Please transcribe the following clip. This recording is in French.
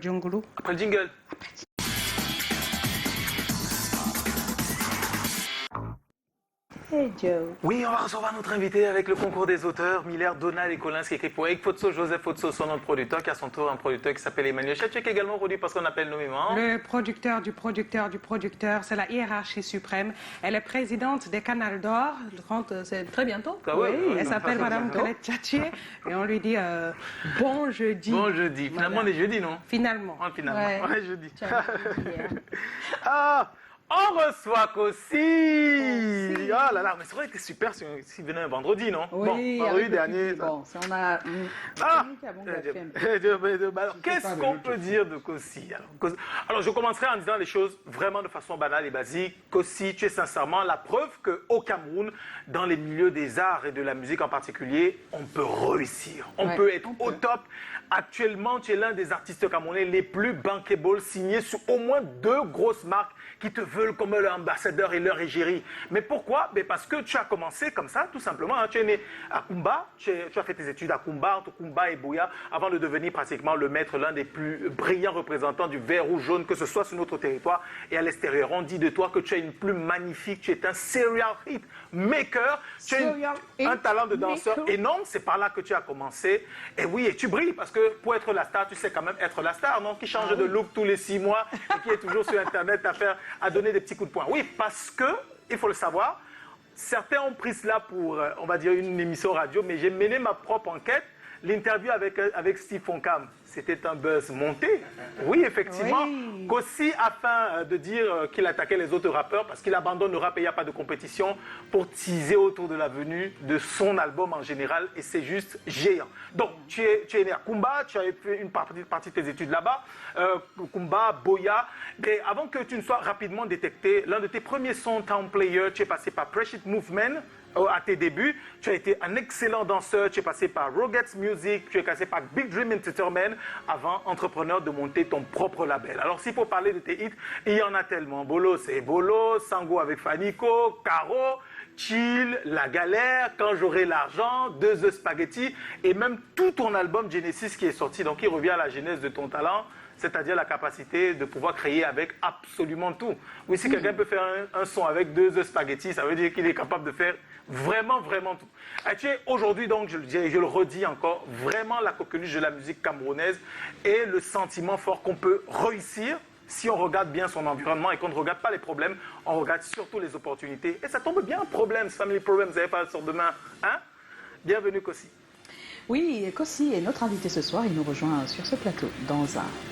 Djungulu. Après le jingle. Hey Joe. Oui, on va recevoir notre invité avec le concours des auteurs, Miller, Donald et Collins, qui écrit pour Eric Fotso, Joseph Fotso, son nom de producteur, qui a son tour un producteur qui s'appelle Emmanuel Chachek, également produit parce qu'on appelle nommément. Le producteur du producteur du producteur, c'est la hiérarchie suprême. Elle est présidente des Canals d'Or. C'est très bientôt. Ah ouais, Elle s'appelle Madame Colette Tchatché. Et on lui dit bon jeudi. Bon jeudi. Finalement, on est jeudi, non? Finalement. Ah, finalement. Ouais, jeudi. Ah. On reçoit Kossi. Ah là là, mais c'est vrai que c'est super s'il venait un vendredi, non? Oui, bon, vendredi dernier. Bon, si on a... Alors, qu'est-ce qu'on peut dire de Kossi? Alors, je commencerai en disant les choses vraiment de façon banale et basique. Kossi, tu es sincèrement la preuve qu'au Cameroun, dans les milieux des arts et de la musique en particulier, on peut réussir. On peut être au top. Actuellement, tu es l'un des artistes camerounais les plus bankable, signés sur au moins 2 grosses marques qui te veulent comme leur ambassadeur et leur égérie. Mais pourquoi? Parce que tu as commencé comme ça, tout simplement. Tu es né à Kumba, tu as fait tes études à Kumba, entre Kumba et Buea, avant de devenir pratiquement le maître, l'un des plus brillants représentants du vert ou jaune, que ce soit sur notre territoire et à l'extérieur. On dit de toi que tu as une plume magnifique, tu es un serial hit maker, tu as un talent de danseur énorme, c'est par là que tu as commencé. Et oui, et tu brilles, parce que pour être la star, tu sais quand même être la star, non? Qui change de look tous les 6 mois et qui est toujours sur Internet à donner des petits coups de poing. Oui, parce que, il faut le savoir, certains ont pris cela pour, on va dire, une émission radio, mais j'ai mené ma propre enquête. L'interview avec Steve Foncam, c'était un buzz monté. Oui, effectivement. Oui. Kossi, afin de dire qu'il attaquait les autres rappeurs, parce qu'il abandonne le rap et il n'y a pas de compétition, pour teaser autour de la venue de son album en général, et c'est juste géant. Donc, tu es né à Kumba, tu as fait une partie de tes études là-bas, Kumba, Buea, mais avant que tu ne sois rapidement détecté, l'un de tes premiers sons, Town Player, tu es passé par Precious Movement, à tes débuts, tu as été un excellent danseur, tu es passé par Roget's Music, tu es passé par Big Dream Entertainment, avant, entrepreneur, de monter ton propre label. Alors, s'il faut parler de tes hits, il y en a tellement. Bolo, c'est Bolo, Sango avec Fanico, Caro, Chill, La Galère, Quand j'aurai l'argent, 2 œufs spaghetti, et même tout ton album Genesis qui est sorti, donc il revient à la genèse de ton talent, c'est-à-dire la capacité de pouvoir créer avec absolument tout. Oui, si quelqu'un peut faire un son avec 2 œufs spaghetti, ça veut dire qu'il est capable de faire vraiment, vraiment tout. Et tu es aujourd'hui, donc, je le redis encore, vraiment la coqueluche de la musique camerounaise et le sentiment fort qu'on peut réussir si on regarde bien son environnement et qu'on ne regarde pas les problèmes, on regarde surtout les opportunités. Et ça tombe bien, problèmes, family problems, vous n'avez pas le sort demain. Hein? Bienvenue, Kossi. Oui, Kossi est notre invité ce soir. Il nous rejoint sur ce plateau dans un